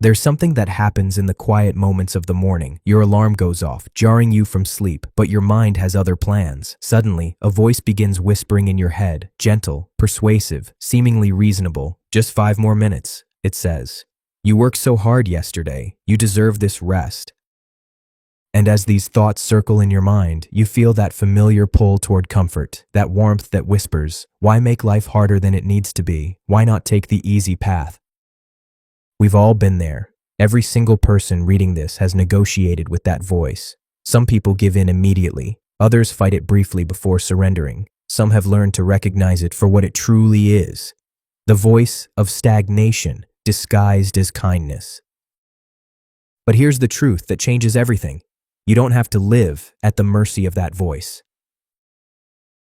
There's something that happens in the quiet moments of the morning. Your alarm goes off, jarring you from sleep, but your mind has other plans. Suddenly, a voice begins whispering in your head, gentle, persuasive, seemingly reasonable. Just 5 more minutes, it says. You worked so hard yesterday. You deserve this rest. And as these thoughts circle in your mind, you feel that familiar pull toward comfort, that warmth that whispers, why make life harder than it needs to be? Why not take the easy path? We've all been there. Every single person reading this has negotiated with that voice. Some people give in immediately. Others fight it briefly before surrendering. Some have learned to recognize it for what it truly is. The voice of stagnation, disguised as kindness. But here's the truth that changes everything. You don't have to live at the mercy of that voice.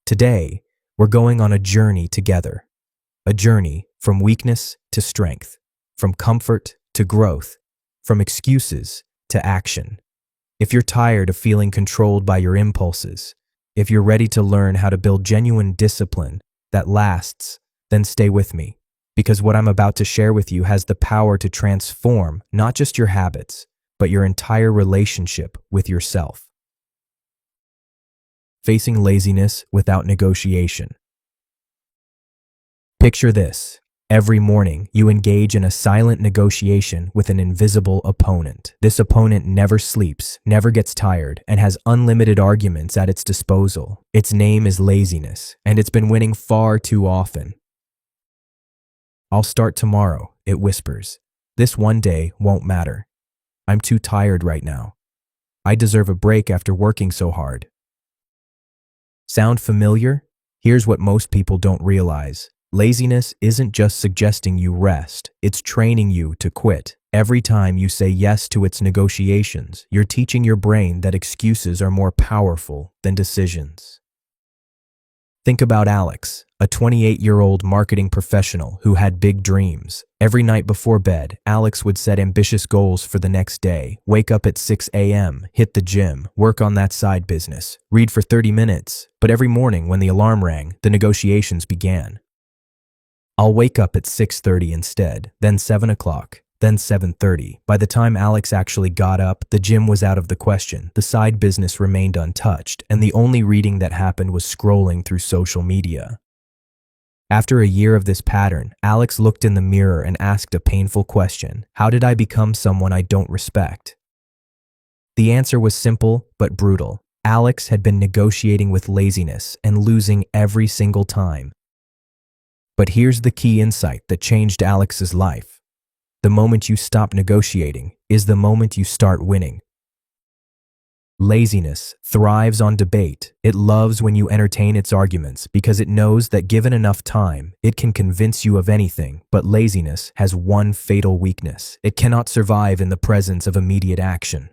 Today, we're going on a journey together. A journey from weakness to strength, from comfort to growth, from excuses to action. If you're tired of feeling controlled by your impulses, if you're ready to learn how to build genuine discipline that lasts, then stay with me, because what I'm about to share with you has the power to transform not just your habits, but your entire relationship with yourself. Facing laziness without negotiation. Picture this. Every morning, you engage in a silent negotiation with an invisible opponent. This opponent never sleeps, never gets tired, and has unlimited arguments at its disposal. Its name is laziness, and it's been winning far too often. I'll start tomorrow, it whispers. This one day won't matter. I'm too tired right now. I deserve a break after working so hard. Sound familiar? Here's what most people don't realize. Laziness isn't just suggesting you rest, it's training you to quit. Every time you say yes to its negotiations, you're teaching your brain that excuses are more powerful than decisions. Think about Alex, a 28-year-old marketing professional who had big dreams. Every night before bed, Alex would set ambitious goals for the next day, wake up at 6 a.m., hit the gym, work on that side business, read for 30 minutes. But every morning when the alarm rang, the negotiations began. I'll wake up at 6:30 instead, then 7 o'clock, then 7:30. By the time Alex actually got up, the gym was out of the question, the side business remained untouched, and the only reading that happened was scrolling through social media. After a year of this pattern, Alex looked in the mirror and asked a painful question. How did I become someone I don't respect? The answer was simple but brutal. Alex had been negotiating with laziness and losing every single time. But here's the key insight that changed Alex's life. The moment you stop negotiating is the moment you start winning. Laziness thrives on debate. It loves when you entertain its arguments because it knows that given enough time, it can convince you of anything. But laziness has one fatal weakness. It cannot survive in the presence of immediate action.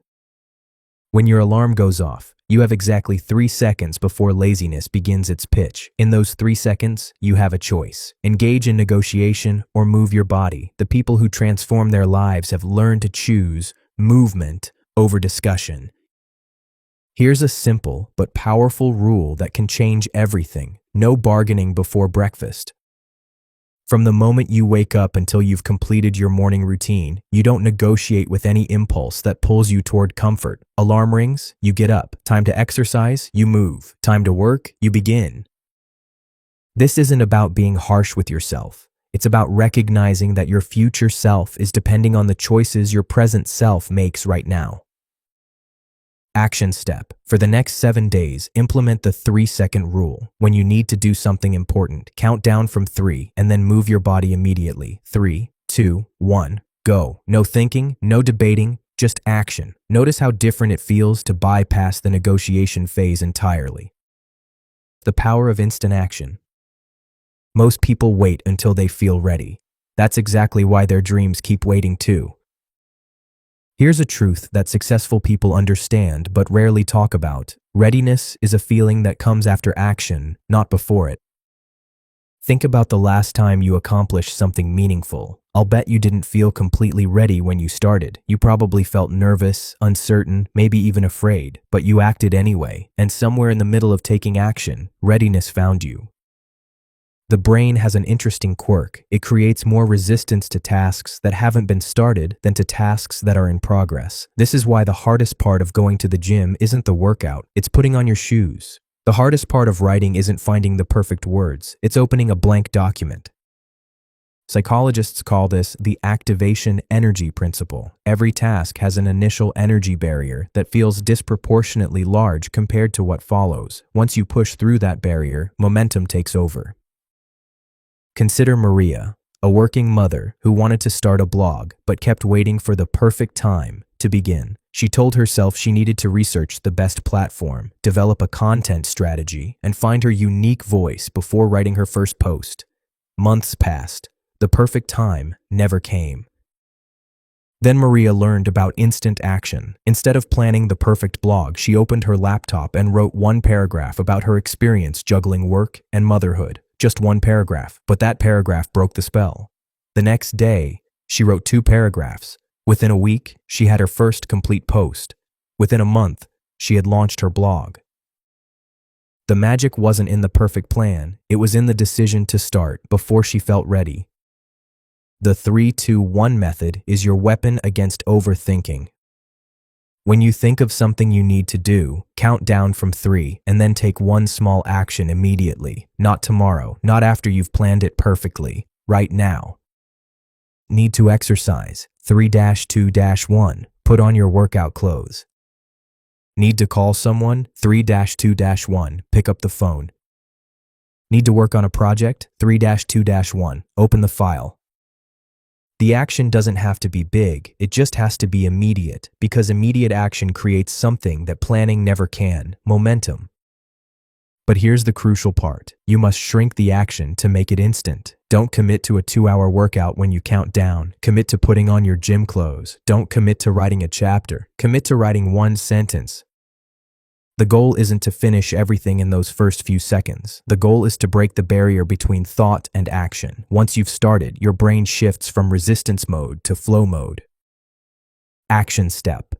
When your alarm goes off, you have exactly 3 seconds before laziness begins its pitch. In those 3 seconds, you have a choice. Engage in negotiation or move your body. The people who transform their lives have learned to choose movement over discussion. Here's a simple but powerful rule that can change everything. No bargaining before breakfast. From the moment you wake up until you've completed your morning routine, you don't negotiate with any impulse that pulls you toward comfort. Alarm rings, you get up. Time to exercise, you move. Time to work, you begin. This isn't about being harsh with yourself. It's about recognizing that your future self is depending on the choices your present self makes right now. Action step. For the next 7 days, implement the 3-second rule. When you need to do something important, count down from 3 and then move your body immediately. 3, 2, 1, go. No thinking, no debating, just action. Notice how different it feels to bypass the negotiation phase entirely. The power of instant action. Most people wait until they feel ready. That's exactly why their dreams keep waiting too. Here's a truth that successful people understand but rarely talk about. Readiness is a feeling that comes after action, not before it. Think about the last time you accomplished something meaningful. I'll bet you didn't feel completely ready when you started. You probably felt nervous, uncertain, maybe even afraid, but you acted anyway, and somewhere in the middle of taking action, readiness found you. The brain has an interesting quirk. It creates more resistance to tasks that haven't been started than to tasks that are in progress. This is why the hardest part of going to the gym isn't the workout, it's putting on your shoes. The hardest part of writing isn't finding the perfect words, it's opening a blank document. Psychologists call this the activation energy principle. Every task has an initial energy barrier that feels disproportionately large compared to what follows. Once you push through that barrier, momentum takes over. Consider Maria, a working mother who wanted to start a blog but kept waiting for the perfect time to begin. She told herself she needed to research the best platform, develop a content strategy, and find her unique voice before writing her first post. Months passed. The perfect time never came. Then Maria learned about instant action. Instead of planning the perfect blog, she opened her laptop and wrote one paragraph about her experience juggling work and motherhood. Just one paragraph, but that paragraph broke the spell. The next day, she wrote 2 paragraphs. Within a week, she had her first complete post. Within a month, she had launched her blog. The magic wasn't in the perfect plan, it was in the decision to start before she felt ready. The 3-2-1 method is your weapon against overthinking. When you think of something you need to do, count down from 3 and then take one small action immediately. Not tomorrow, not after you've planned it perfectly, right now. Need to exercise, 3-2-1, put on your workout clothes. Need to call someone, 3-2-1, pick up the phone. Need to work on a project, 3-2-1, open the file. The action doesn't have to be big, it just has to be immediate, because immediate action creates something that planning never can, momentum. But here's the crucial part. You must shrink the action to make it instant. Don't commit to a 2-hour workout when you count down. Commit to putting on your gym clothes. Don't commit to writing a chapter. Commit to writing one sentence. The goal isn't to finish everything in those first few seconds. The goal is to break the barrier between thought and action. Once you've started, your brain shifts from resistance mode to flow mode. Action step.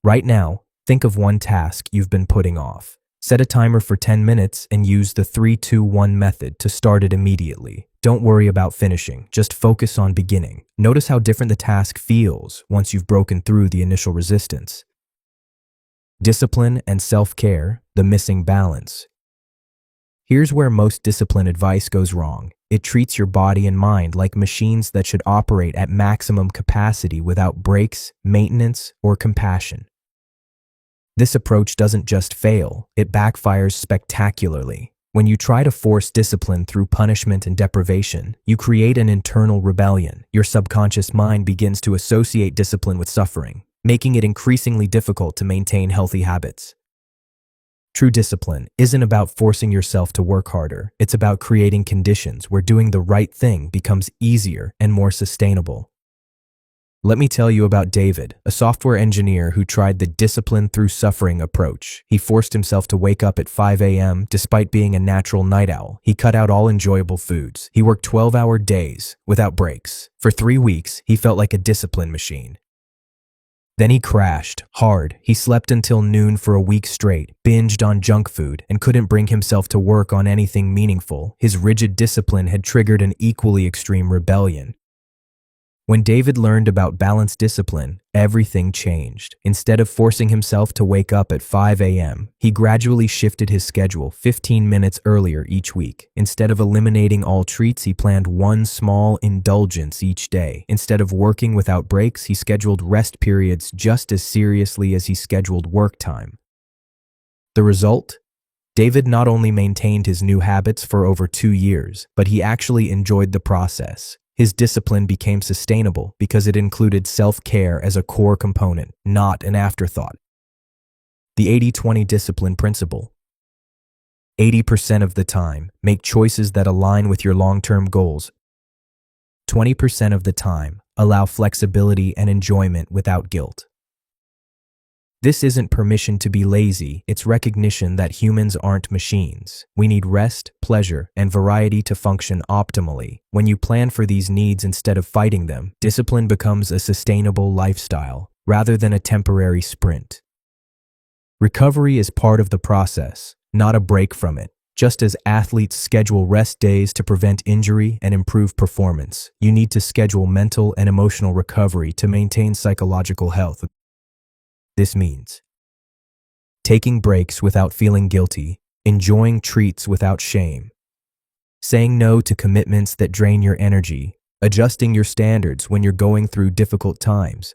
Right now, think of one task you've been putting off. Set a timer for 10 minutes and use the 3-2-1 method to start it immediately. Don't worry about finishing, just focus on beginning. Notice how different the task feels once you've broken through the initial resistance. Discipline and self-care, the missing balance. Here's where most discipline advice goes wrong. It treats your body and mind like machines that should operate at maximum capacity without breaks, maintenance, or compassion. This approach doesn't just fail, it backfires spectacularly. When you try to force discipline through punishment and deprivation, you create an internal rebellion. Your subconscious mind begins to associate discipline with suffering, making it increasingly difficult to maintain healthy habits. True discipline isn't about forcing yourself to work harder. It's about creating conditions where doing the right thing becomes easier and more sustainable. Let me tell you about David, a software engineer who tried the discipline through suffering approach. He forced himself to wake up at 5 a.m. despite being a natural night owl. He cut out all enjoyable foods. He worked 12-hour days without breaks. For 3 weeks, he felt like a discipline machine. Then he crashed hard. He slept until noon for a week straight, binged on junk food, and couldn't bring himself to work on anything meaningful. His rigid discipline had triggered an equally extreme rebellion. When David learned about balanced discipline, everything changed. Instead of forcing himself to wake up at 5 a.m., he gradually shifted his schedule 15 minutes earlier each week. Instead of eliminating all treats, he planned one small indulgence each day. Instead of working without breaks, he scheduled rest periods just as seriously as he scheduled work time. The result? David not only maintained his new habits for over 2 years, but he actually enjoyed the process. His discipline became sustainable because it included self-care as a core component, not an afterthought. The 80-20 discipline principle. 80% of the time, make choices that align with your long-term goals. 20% of the time, allow flexibility and enjoyment without guilt. This isn't permission to be lazy, it's recognition that humans aren't machines. We need rest, pleasure, and variety to function optimally. When you plan for these needs instead of fighting them, discipline becomes a sustainable lifestyle, rather than a temporary sprint. Recovery is part of the process, not a break from it. Just as athletes schedule rest days to prevent injury and improve performance, you need to schedule mental and emotional recovery to maintain psychological health. This means taking breaks without feeling guilty, enjoying treats without shame, saying no to commitments that drain your energy, adjusting your standards when you're going through difficult times.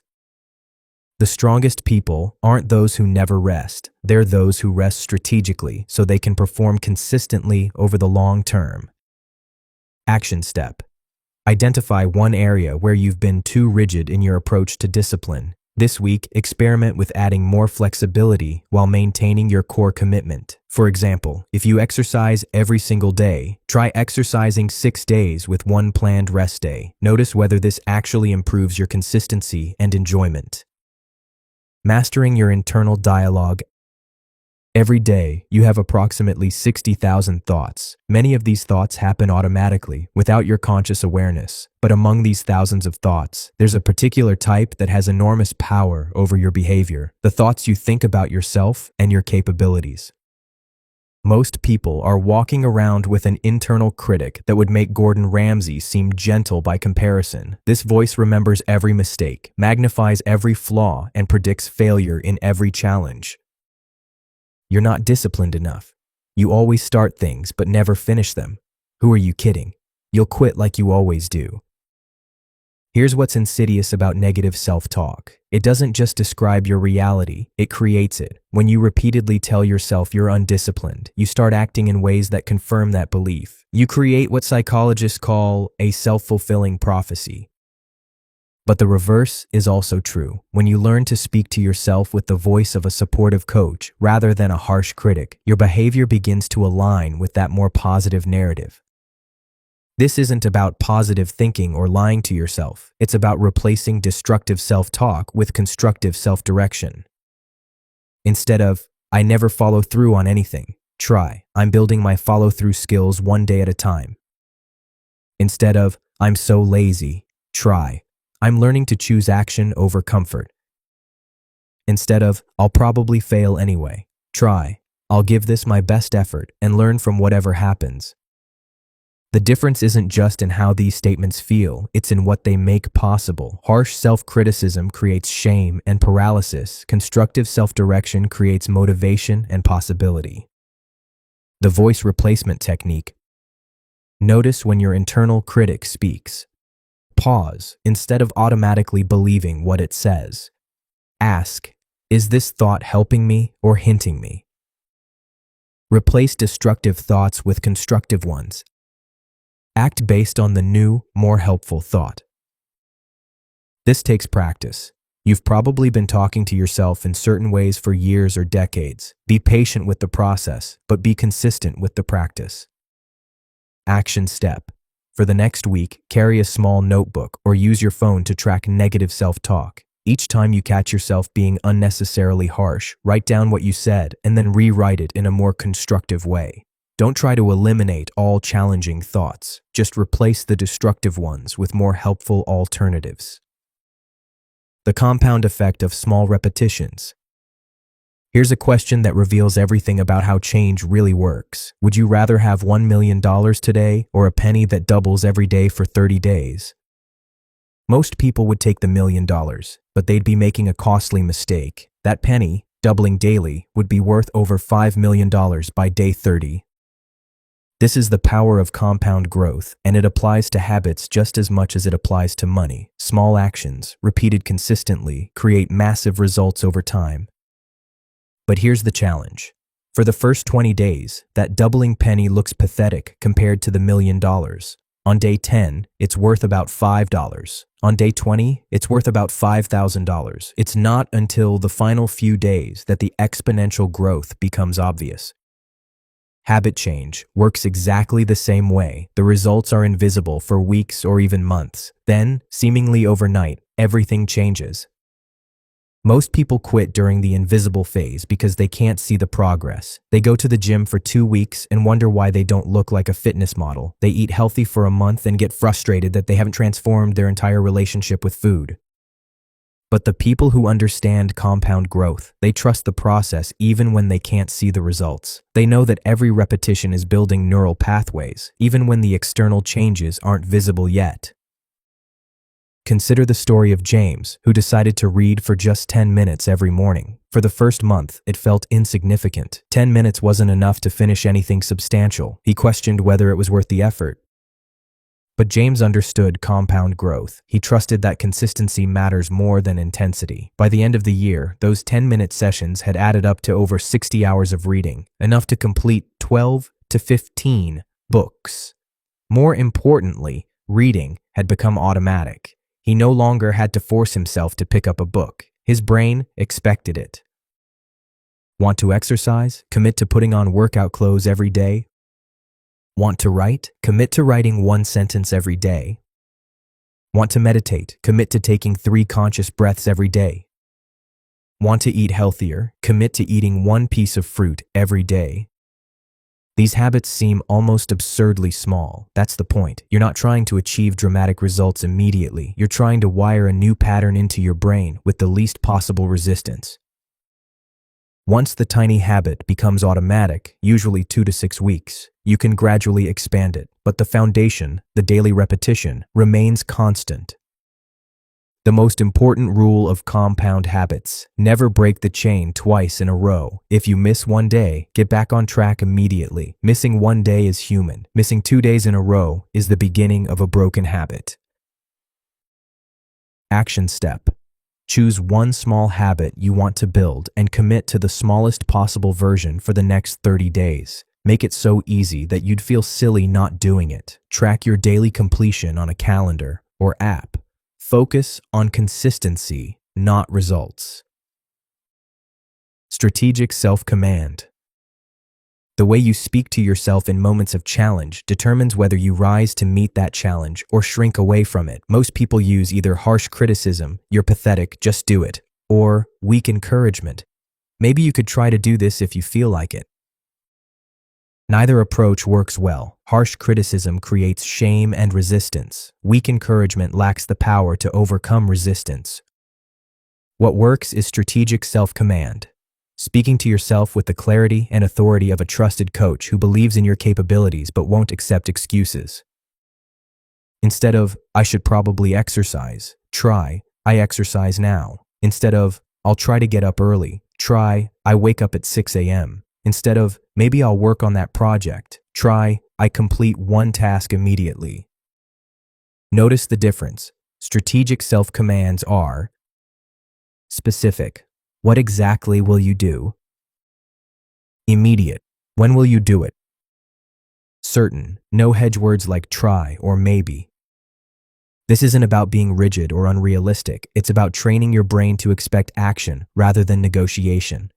The strongest people aren't those who never rest, they're those who rest strategically so they can perform consistently over the long term. Action step. Identify one area where you've been too rigid in your approach to discipline. This week, experiment with adding more flexibility while maintaining your core commitment. For example, if you exercise every single day, try exercising 6 days with one planned rest day. Notice whether this actually improves your consistency and enjoyment. Mastering your internal dialogue. Every day, you have approximately 60,000 thoughts. Many of these thoughts happen automatically, without your conscious awareness. But among these thousands of thoughts, there's a particular type that has enormous power over your behavior, the thoughts you think about yourself and your capabilities. Most people are walking around with an internal critic that would make Gordon Ramsay seem gentle by comparison. This voice remembers every mistake, magnifies every flaw, and predicts failure in every challenge. You're not disciplined enough. You always start things but never finish them. Who are you kidding? You'll quit like you always do. Here's what's insidious about negative self-talk. It doesn't just describe your reality, it creates it. When you repeatedly tell yourself you're undisciplined, you start acting in ways that confirm that belief. You create what psychologists call a self-fulfilling prophecy. But the reverse is also true. When you learn to speak to yourself with the voice of a supportive coach rather than a harsh critic, your behavior begins to align with that more positive narrative. This isn't about positive thinking or lying to yourself. It's about replacing destructive self-talk with constructive self-direction. Instead of, I never follow through on anything, try, I'm building my follow-through skills one day at a time. Instead of, I'm so lazy, try, I'm learning to choose action over comfort. Instead of, I'll probably fail anyway, try, I'll give this my best effort and learn from whatever happens. The difference isn't just in how these statements feel, it's in what they make possible. Harsh self-criticism creates shame and paralysis. Constructive self-direction creates motivation and possibility. The voice replacement technique. Notice when your internal critic speaks. Pause instead of automatically believing what it says. Ask, is this thought helping me or hinting me? Replace destructive thoughts with constructive ones. Act based on the new, more helpful thought. This takes practice. You've probably been talking to yourself in certain ways for years or decades. Be patient with the process, but be consistent with the practice. Action step. For the next week, carry a small notebook or use your phone to track negative self-talk. Each time you catch yourself being unnecessarily harsh, write down what you said and then rewrite it in a more constructive way. Don't try to eliminate all challenging thoughts. Just replace the destructive ones with more helpful alternatives. The compound effect of small repetitions. Here's a question that reveals everything about how change really works. Would you rather have $1 million today or a penny that doubles every day for 30 days? Most people would take the $1 million, but they'd be making a costly mistake. That penny, doubling daily, would be worth over $5 million by day 30. This is the power of compound growth, and it applies to habits just as much as it applies to money. Small actions, repeated consistently, create massive results over time. But here's the challenge. For the first 20 days, that doubling penny looks pathetic compared to the $1 million. On day 10, it's worth about $5. On day 20, it's worth about $5,000. It's not until the final few days that the exponential growth becomes obvious. Habit change works exactly the same way. The results are invisible for weeks or even months. Then, seemingly overnight, everything changes. Most people quit during the invisible phase because they can't see the progress. They go to the gym for 2 weeks and wonder why they don't look like a fitness model. They eat healthy for a month and get frustrated that they haven't transformed their entire relationship with food. But the people who understand compound growth, they trust the process even when they can't see the results. They know that every repetition is building neural pathways, even when the external changes aren't visible yet. Consider the story of James, who decided to read for just 10 minutes every morning. For the first month, it felt insignificant. 10 minutes wasn't enough to finish anything substantial. He questioned whether it was worth the effort. But James understood compound growth. He trusted that consistency matters more than intensity. By the end of the year, those 10-minute sessions had added up to over 60 hours of reading, enough to complete 12 to 15 books. More importantly, reading had become automatic. He no longer had to force himself to pick up a book. His brain expected it. Want to exercise? Commit to putting on workout clothes every day. Want to write? Commit to writing one sentence every day. Want to meditate? Commit to taking 3 conscious breaths every day. Want to eat healthier? Commit to eating 1 piece of fruit every day. These habits seem almost absurdly small. That's the point. You're not trying to achieve dramatic results immediately. You're trying to wire a new pattern into your brain with the least possible resistance. Once the tiny habit becomes automatic, usually 2 to 6 weeks, you can gradually expand it. But the foundation, the daily repetition, remains constant. The most important rule of compound habits: never break the chain twice in a row. If you miss one day, get back on track immediately. Missing one day is human. Missing 2 days in a row is the beginning of a broken habit. Action step. Choose one small habit you want to build and commit to the smallest possible version for the next 30 days. Make it so easy that you'd feel silly not doing it. Track your daily completion on a calendar or app. Focus on consistency, not results. Strategic self-command. The way you speak to yourself in moments of challenge determines whether you rise to meet that challenge or shrink away from it. Most people use either harsh criticism, "You're pathetic, just do it," or weak encouragement. Maybe you could try to do this if you feel like it. Neither approach works well. Harsh criticism creates shame and resistance. Weak encouragement lacks the power to overcome resistance. What works is strategic self-command. Speaking to yourself with the clarity and authority of a trusted coach who believes in your capabilities but won't accept excuses. Instead of, "I should probably exercise," try, "I exercise now." Instead of, "I'll try to get up early," try, "I wake up at 6 a.m." Instead of, "Maybe I'll work on that project," try, "I complete one task immediately." Notice the difference. Strategic self-commands are specific. What exactly will you do? Immediate. When will you do it? Certain. No hedge words like try or maybe. This isn't about being rigid or unrealistic. It's about training your brain to expect action rather than negotiation.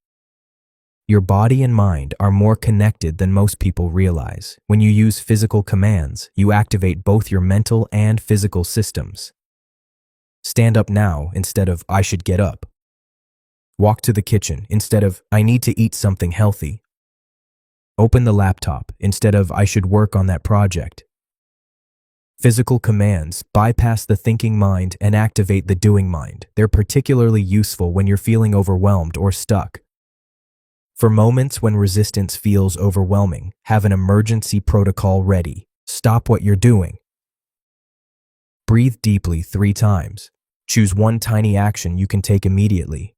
Your body and mind are more connected than most people realize. When you use physical commands, you activate both your mental and physical systems. Stand up now instead of, "I should get up." Walk to the kitchen instead of, "I need to eat something healthy." Open the laptop instead of, "I should work on that project." Physical commands bypass the thinking mind and activate the doing mind. They're particularly useful when you're feeling overwhelmed or stuck. For moments when resistance feels overwhelming, have an emergency protocol ready. Stop what you're doing. Breathe deeply 3 times. Choose one tiny action you can take immediately.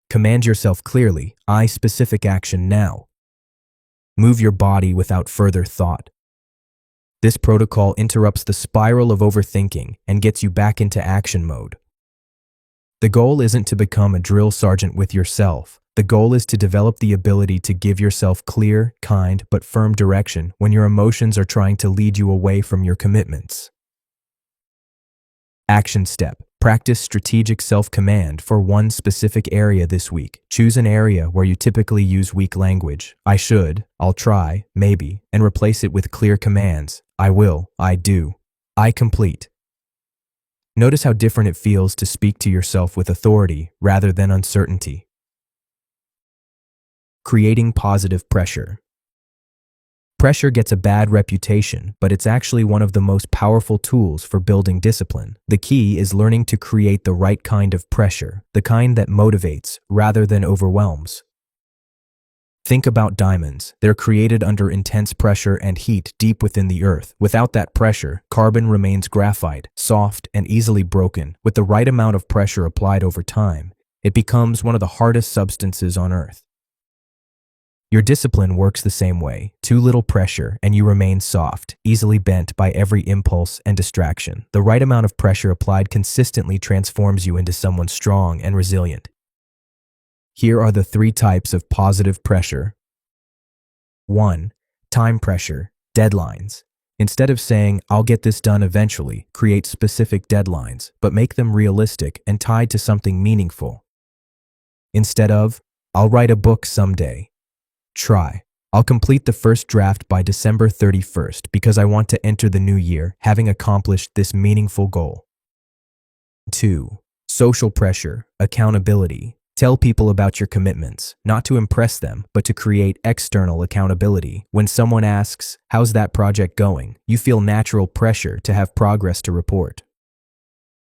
Command yourself clearly, "I specific action now." Move your body without further thought. This protocol interrupts the spiral of overthinking and gets you back into action mode. The goal isn't to become a drill sergeant with yourself. The goal is to develop the ability to give yourself clear, kind, but firm direction when your emotions are trying to lead you away from your commitments. Action step. Practice strategic self-command for one specific area this week. Choose an area where you typically use weak language, "I should," "I'll try," "maybe," and replace it with clear commands, "I will," "I do," "I complete." Notice how different it feels to speak to yourself with authority rather than uncertainty. Creating positive pressure. Pressure gets a bad reputation, but it's actually one of the most powerful tools for building discipline. The key is learning to create the right kind of pressure, the kind that motivates rather than overwhelms. Think about diamonds. They're created under intense pressure and heat deep within the earth. Without that pressure, carbon remains graphite, soft and easily broken. With the right amount of pressure applied over time, it becomes one of the hardest substances on earth. Your discipline works the same way. Too little pressure and you remain soft, easily bent by every impulse and distraction. The right amount of pressure applied consistently transforms you into someone strong and resilient. Here are the 3 types of positive pressure. 1. Time pressure, deadlines. Instead of saying, "I'll get this done eventually," create specific deadlines, but make them realistic and tied to something meaningful. Instead of, "I'll write a book someday," try, "I'll complete the first draft by December 31st because I want to enter the new year having accomplished this meaningful goal." 2. Social pressure, accountability. Tell people about your commitments, not to impress them, but to create external accountability. When someone asks, "How's that project going?" you feel natural pressure to have progress to report.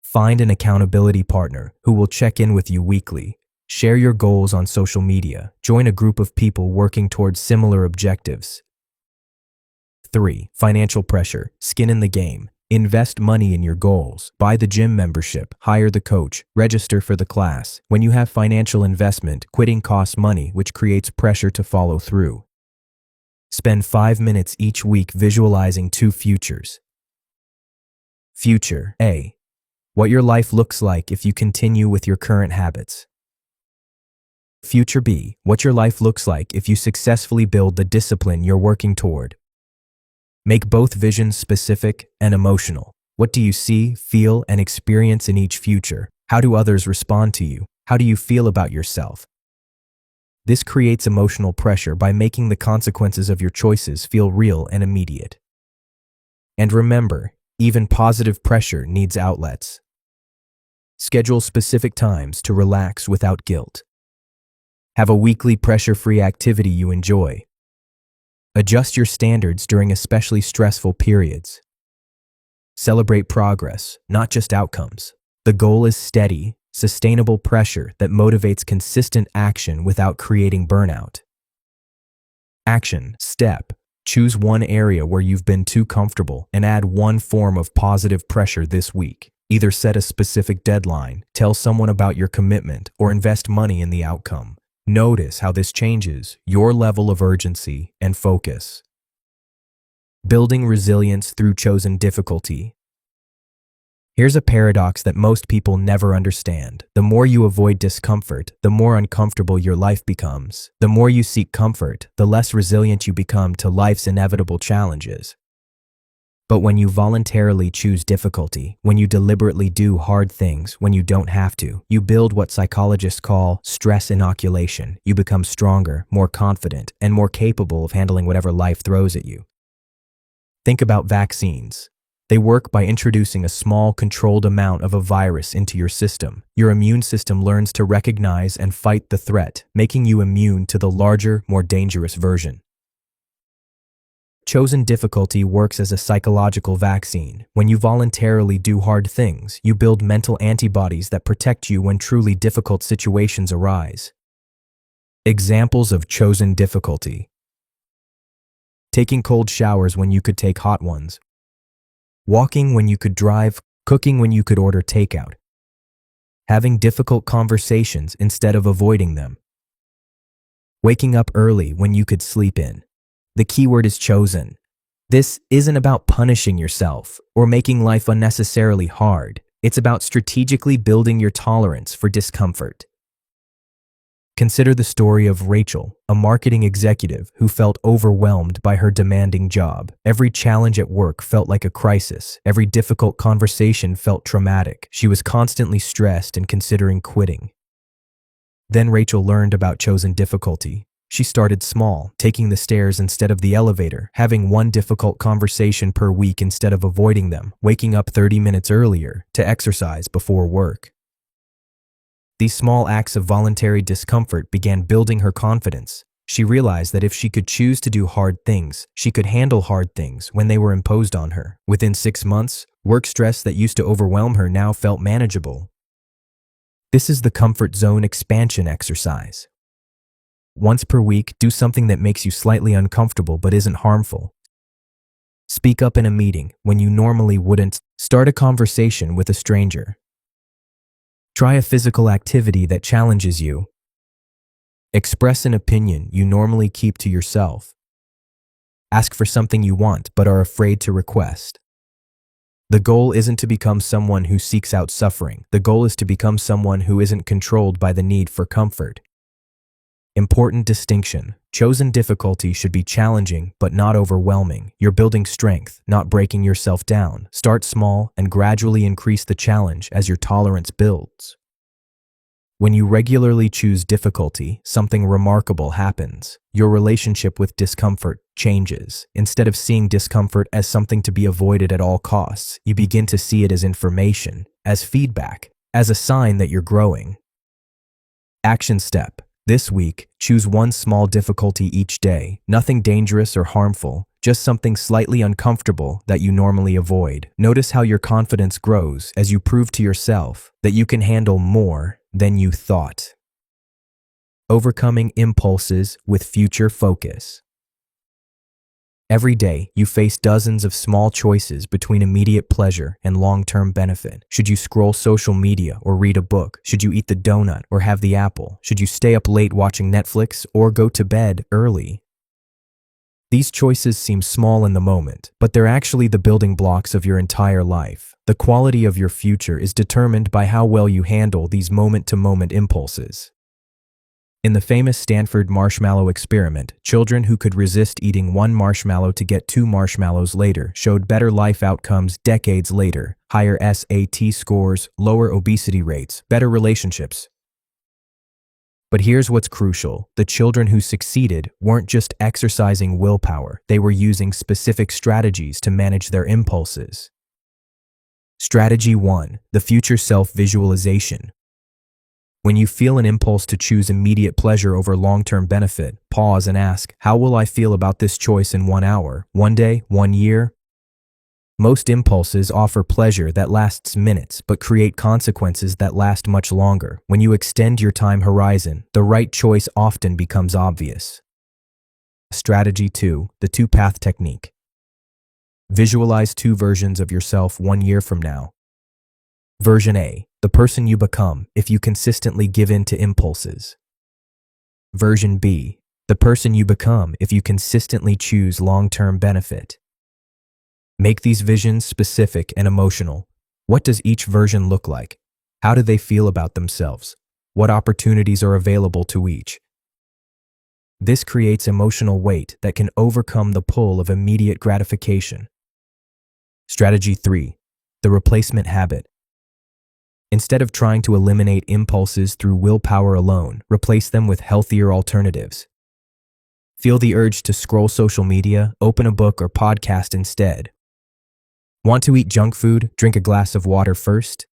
Find an accountability partner who will check in with you weekly. Share your goals on social media. Join a group of people working towards similar objectives. 3. Financial pressure, skin in the game. Invest money in your goals. Buy the gym membership, hire the coach, register for the class. When you have financial investment, quitting costs money, which creates pressure to follow through. Spend 5 minutes each week visualizing 2 futures. Future A. What your life looks like if you continue with your current habits. Future B. What your life looks like if you successfully build the discipline you're working toward. Make both visions specific and emotional. What do you see, feel, and experience in each future? How do others respond to you? How do you feel about yourself? This creates emotional pressure by making the consequences of your choices feel real and immediate. And remember, even positive pressure needs outlets. Schedule specific times to relax without guilt. Have a weekly pressure-free activity you enjoy. Adjust your standards during especially stressful periods. Celebrate progress, not just outcomes. The goal is steady, sustainable pressure that motivates consistent action without creating burnout. Action step. Choose one area where you've been too comfortable and add one form of positive pressure this week. Either set a specific deadline, tell someone about your commitment, or invest money in the outcome. Notice how this changes your level of urgency and focus. Building resilience through chosen difficulty. Here's a paradox that most people never understand. The more you avoid discomfort, the more uncomfortable your life becomes. The more you seek comfort, the less resilient you become to life's inevitable challenges. But when you voluntarily choose difficulty, when you deliberately do hard things when you don't have to, you build what psychologists call stress inoculation. You become stronger, more confident, and more capable of handling whatever life throws at you. Think about vaccines. They work by introducing a small, controlled amount of a virus into your system. Your immune system learns to recognize and fight the threat, making you immune to the larger, more dangerous version. Chosen difficulty works as a psychological vaccine. When you voluntarily do hard things, you build mental antibodies that protect you when truly difficult situations arise. Examples of chosen difficulty. Taking cold showers when you could take hot ones. Walking when you could drive, cooking when you could order takeout. Having difficult conversations instead of avoiding them. Waking up early when you could sleep in. The keyword is chosen. This isn't about punishing yourself or making life unnecessarily hard. It's about strategically building your tolerance for discomfort. Consider the story of Rachel, a marketing executive who felt overwhelmed by her demanding job. Every challenge at work felt like a crisis. Every difficult conversation felt traumatic. She was constantly stressed and considering quitting. Then Rachel learned about chosen difficulty. She started small, taking the stairs instead of the elevator, having one difficult conversation per week instead of avoiding them, waking up 30 minutes earlier to exercise before work. These small acts of voluntary discomfort began building her confidence. She realized that if she could choose to do hard things, she could handle hard things when they were imposed on her. Within 6 months, work stress that used to overwhelm her now felt manageable. This is the comfort zone expansion exercise. Once per week, do something that makes you slightly uncomfortable but isn't harmful. Speak up in a meeting when you normally wouldn't. Start a conversation with a stranger. Try a physical activity that challenges you. Express an opinion you normally keep to yourself. Ask for something you want but are afraid to request. The goal isn't to become someone who seeks out suffering. The goal is to become someone who isn't controlled by the need for comfort. Important distinction. Chosen difficulty should be challenging but not overwhelming. You're building strength, not breaking yourself down. Start small and gradually increase the challenge as your tolerance builds. When you regularly choose difficulty, something remarkable happens. Your relationship with discomfort changes. Instead of seeing discomfort as something to be avoided at all costs, you begin to see it as information, as feedback, as a sign that you're growing. Action step. This week, choose one small difficulty each day. Nothing dangerous or harmful, just something slightly uncomfortable that you normally avoid. Notice how your confidence grows as you prove to yourself that you can handle more than you thought. Overcoming impulses with future focus. Every day, you face dozens of small choices between immediate pleasure and long-term benefit. Should you scroll social media or read a book? Should you eat the donut or have the apple? Should you stay up late watching Netflix or go to bed early? These choices seem small in the moment, but they're actually the building blocks of your entire life. The quality of your future is determined by how well you handle these moment-to-moment impulses. In the famous Stanford marshmallow experiment, children who could resist eating one marshmallow to get 2 marshmallows later showed better life outcomes decades later, higher SAT scores, lower obesity rates, better relationships. But here's what's crucial. The children who succeeded weren't just exercising willpower, they were using specific strategies to manage their impulses. Strategy 1. The future self-visualization. When you feel an impulse to choose immediate pleasure over long-term benefit, pause and ask, how will I feel about this choice in 1 hour, 1 day, 1 year? Most impulses offer pleasure that lasts minutes, but create consequences that last much longer. When you extend your time horizon, the right choice often becomes obvious. Strategy 2. The 2-path technique. Visualize 2 versions of yourself 1 year from now. Version A. The person you become if you consistently give in to impulses. Version B. The person you become if you consistently choose long-term benefit. Make these visions specific and emotional. What does each version look like? How do they feel about themselves? What opportunities are available to each? This creates emotional weight that can overcome the pull of immediate gratification. Strategy 3. The replacement habit. Instead of trying to eliminate impulses through willpower alone, replace them with healthier alternatives. Feel the urge to scroll social media, open a book or podcast instead. Want to eat junk food? Drink a glass of water first.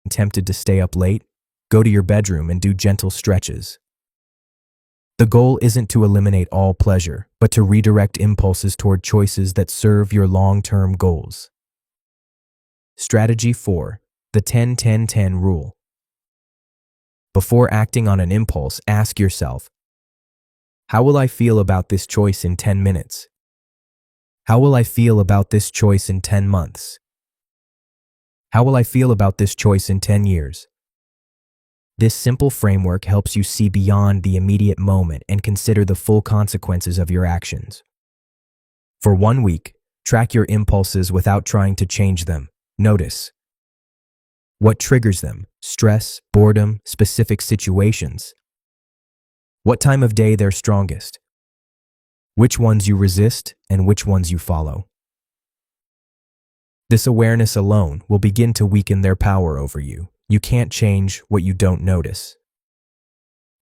Tempted to stay up late? Go to your bedroom and do gentle stretches. The goal isn't to eliminate all pleasure, but to redirect impulses toward choices that serve your long-term goals. Strategy 4. The 10-10-10 rule. Before acting on an impulse, ask yourself, how will I feel about this choice in 10 minutes? How will I feel about this choice in 10 months? How will I feel about this choice in 10 years? This simple framework helps you see beyond the immediate moment and consider the full consequences of your actions. For 1 week, track your impulses without trying to change them. Notice what triggers them: stress, boredom, specific situations. What time of day they're strongest. Which ones you resist and which ones you follow. This awareness alone will begin to weaken their power over you. You can't change what you don't notice.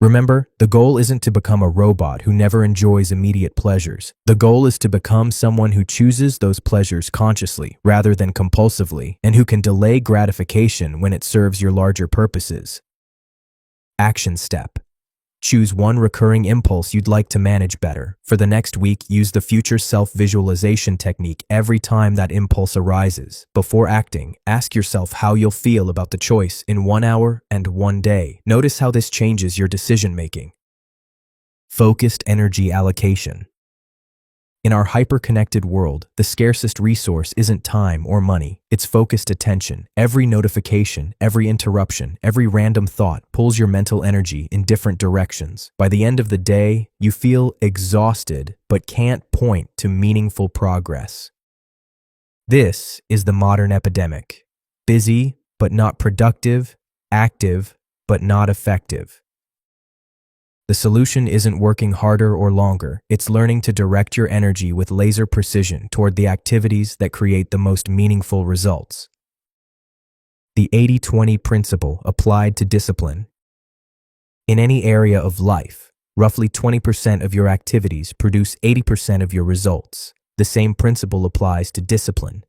Remember, the goal isn't to become a robot who never enjoys immediate pleasures. The goal is to become someone who chooses those pleasures consciously rather than compulsively, and who can delay gratification when it serves your larger purposes. Action step. Choose one recurring impulse you'd like to manage better. For the next week, use the future self-visualization technique every time that impulse arises. Before acting, ask yourself how you'll feel about the choice in 1 hour and 1 day. Notice how this changes your decision-making. Focused energy allocation. In our hyper-connected world, the scarcest resource isn't time or money, it's focused attention. Every notification, every interruption, every random thought pulls your mental energy in different directions. By the end of the day, you feel exhausted but can't point to meaningful progress. This is the modern epidemic. Busy but not productive, active but not effective. The solution isn't working harder or longer, it's learning to direct your energy with laser precision toward the activities that create the most meaningful results. The 80-20 principle applied to discipline. In any area of life, roughly 20% of your activities produce 80% of your results. The same principle applies to discipline.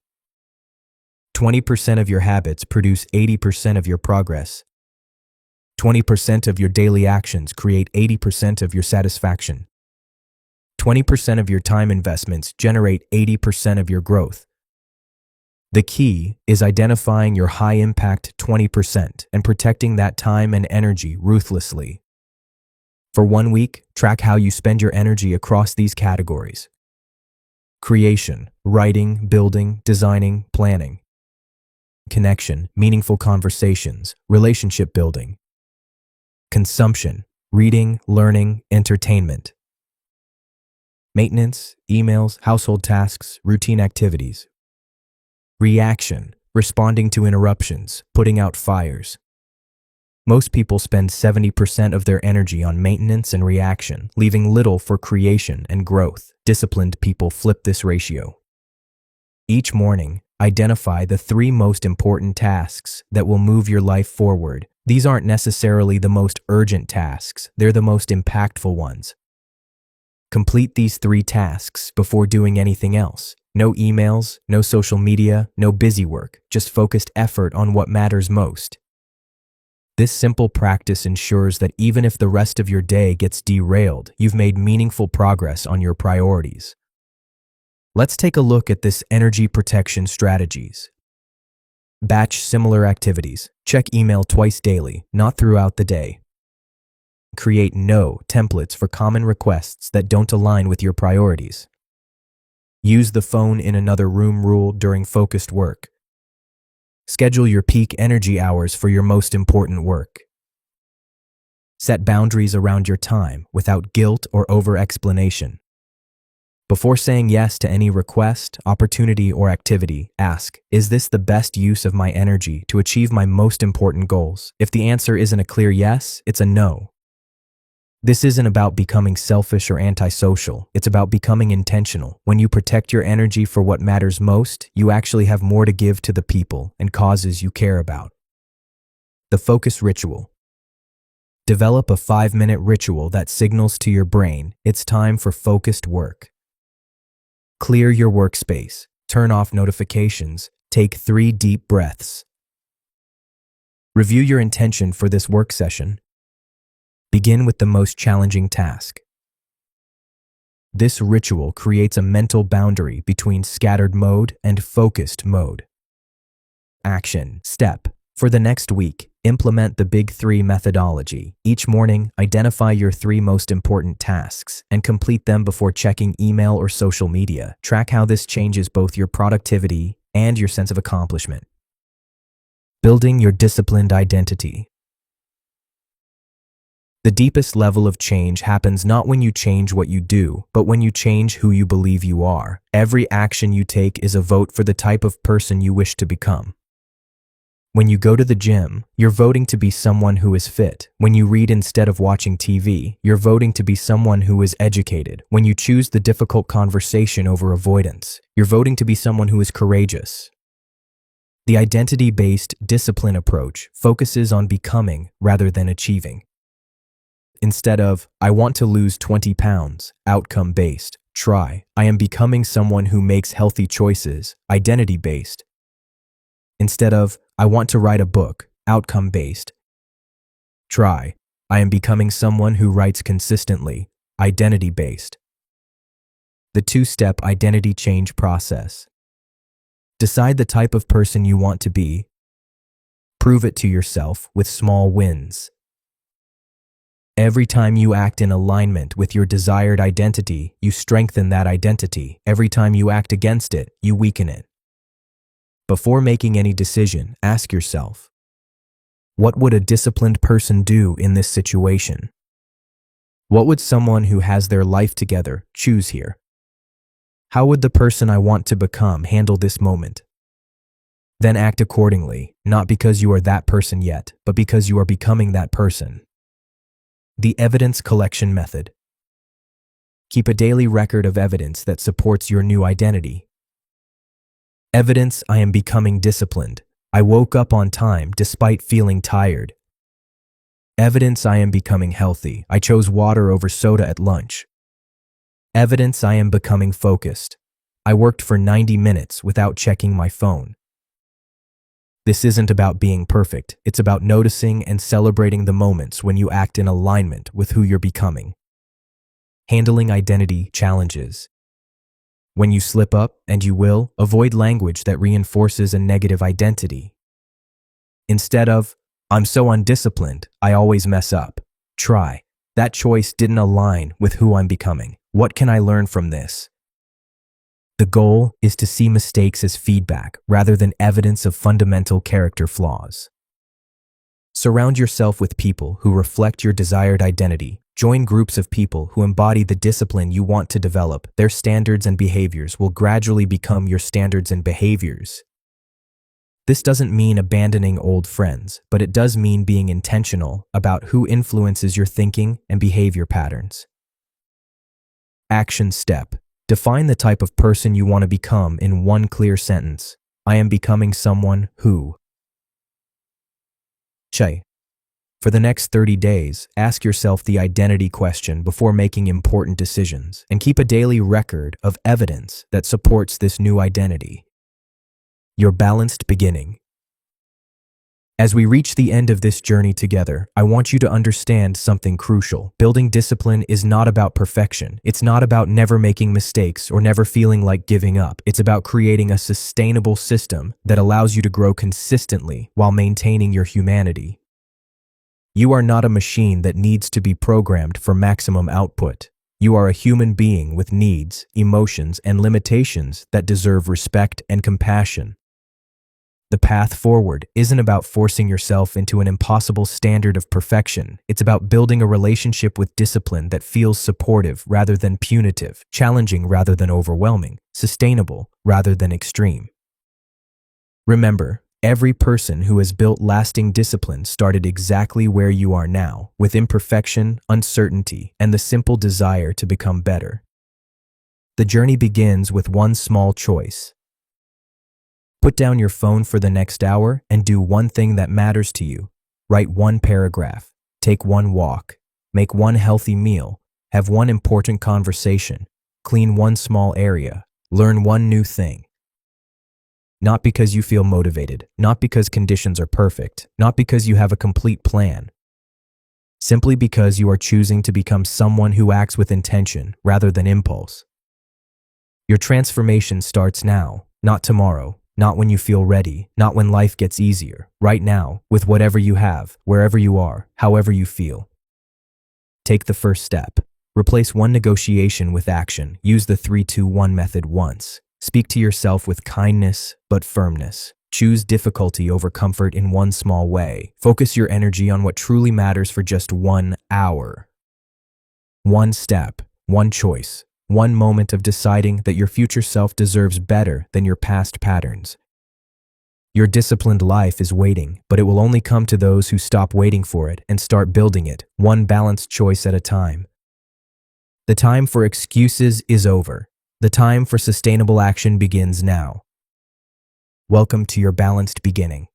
20% of your habits produce 80% of your progress. 20% of your daily actions create 80% of your satisfaction. 20% of your time investments generate 80% of your growth. The key is identifying your high-impact 20% and protecting that time and energy ruthlessly. For 1 week, track how you spend your energy across these categories: creation, writing, building, designing, planning; connection, meaningful conversations, relationship building; consumption, reading, learning, entertainment; maintenance, emails, household tasks, routine activities; reaction, responding to interruptions, putting out fires. Most people spend 70% of their energy on maintenance and reaction, leaving little for creation and growth. Disciplined people flip this ratio. Each morning, identify the 3 most important tasks that will move your life forward. These aren't necessarily the most urgent tasks, they're the most impactful ones. Complete these 3 tasks before doing anything else. No emails, no social media, no busy work, just focused effort on what matters most. This simple practice ensures that even if the rest of your day gets derailed, you've made meaningful progress on your priorities. Let's take a look at this energy protection strategies. Batch similar activities. Check email twice daily, not throughout the day. Create no templates for common requests that don't align with your priorities. Use the phone in another room rule during focused work. Schedule your peak energy hours for your most important work. Set boundaries around your time without guilt or over-explanation. Before saying yes to any request, opportunity, or activity, ask, is this the best use of my energy to achieve my most important goals? If the answer isn't a clear yes, it's a no. This isn't about becoming selfish or antisocial, it's about becoming intentional. When you protect your energy for what matters most, you actually have more to give to the people and causes you care about. The focus ritual. Develop a 5-minute ritual that signals to your brain it's time for focused work. Clear your workspace, turn off notifications, take 3 deep breaths. Review your intention for this work session. Begin with the most challenging task. This ritual creates a mental boundary between scattered mode and focused mode. Action step. For the next week, implement the Big 3 methodology. Each morning, identify your 3 most important tasks and complete them before checking email or social media. Track how this changes both your productivity and your sense of accomplishment. Building your disciplined identity. The deepest level of change happens not when you change what you do, but when you change who you believe you are. Every action you take is a vote for the type of person you wish to become. When you go to the gym, you're voting to be someone who is fit. When you read instead of watching TV, you're voting to be someone who is educated. When you choose the difficult conversation over avoidance, you're voting to be someone who is courageous. The identity-based discipline approach focuses on becoming rather than achieving. Instead of, I want to lose 20 pounds, outcome-based, try, I am becoming someone who makes healthy choices, identity-based. Instead of, I want to write a book, outcome-based, try, I am becoming someone who writes consistently, identity-based. The two-step identity change process. Decide the type of person you want to be. Prove it to yourself with small wins. Every time you act in alignment with your desired identity, you strengthen that identity. Every time you act against it, you weaken it. Before making any decision, ask yourself, what would a disciplined person do in this situation? What would someone who has their life together choose here? How would the person I want to become handle this moment? Then act accordingly, not because you are that person yet, but because you are becoming that person. The evidence collection method. Keep a daily record of evidence that supports your new identity. Evidence: I am becoming disciplined. I woke up on time despite feeling tired. Evidence: I am becoming healthy. I chose water over soda at lunch. Evidence: I am becoming focused. I worked for 90 minutes without checking my phone. This isn't about being perfect. It's about noticing and celebrating the moments when you act in alignment with who you're becoming. Handling identity challenges. When you slip up, and you will, avoid language that reinforces a negative identity. Instead of, I'm so undisciplined, I always mess up. Try, that choice didn't align with who I'm becoming. What can I learn from this? The goal is to see mistakes as feedback rather than evidence of fundamental character flaws. Surround yourself with people who reflect your desired identity. Join groups of people who embody the discipline you want to develop. Their standards and behaviors will gradually become your standards and behaviors. This doesn't mean abandoning old friends, but it does mean being intentional about who influences your thinking and behavior patterns. Action step. Define the type of person you want to become in one clear sentence. I am becoming someone who. For the next 30 days, ask yourself the identity question before making important decisions, and keep a daily record of evidence that supports this new identity. Your balanced beginning. As we reach the end of this journey together, I want you to understand something crucial. Building discipline is not about perfection. It's not about never making mistakes or never feeling like giving up. It's about creating a sustainable system that allows you to grow consistently while maintaining your humanity. You are not a machine that needs to be programmed for maximum output. You are a human being with needs, emotions, and limitations that deserve respect and compassion. The path forward isn't about forcing yourself into an impossible standard of perfection. It's about building a relationship with discipline that feels supportive rather than punitive, challenging rather than overwhelming, sustainable rather than extreme. Remember, every person who has built lasting discipline started exactly where you are now, with imperfection, uncertainty, and the simple desire to become better. The journey begins with one small choice. Put down your phone for the next hour and do one thing that matters to you. Write one paragraph, take one walk, make one healthy meal, have one important conversation, clean one small area, learn one new thing. Not because you feel motivated, not because conditions are perfect, not because you have a complete plan. Simply because you are choosing to become someone who acts with intention rather than impulse. Your transformation starts now, not tomorrow. Not when you feel ready, not when life gets easier. Right now, with whatever you have, wherever you are, however you feel. Take the first step. Replace one negotiation with action. Use the 3-2-1 method once. Speak to yourself with kindness, but firmness. Choose difficulty over comfort in one small way. Focus your energy on what truly matters for just 1 hour. One step, one choice. One moment of deciding that your future self deserves better than your past patterns. Your disciplined life is waiting, but it will only come to those who stop waiting for it and start building it, one balanced choice at a time. The time for excuses is over. The time for sustainable action begins now. Welcome to your balanced beginning.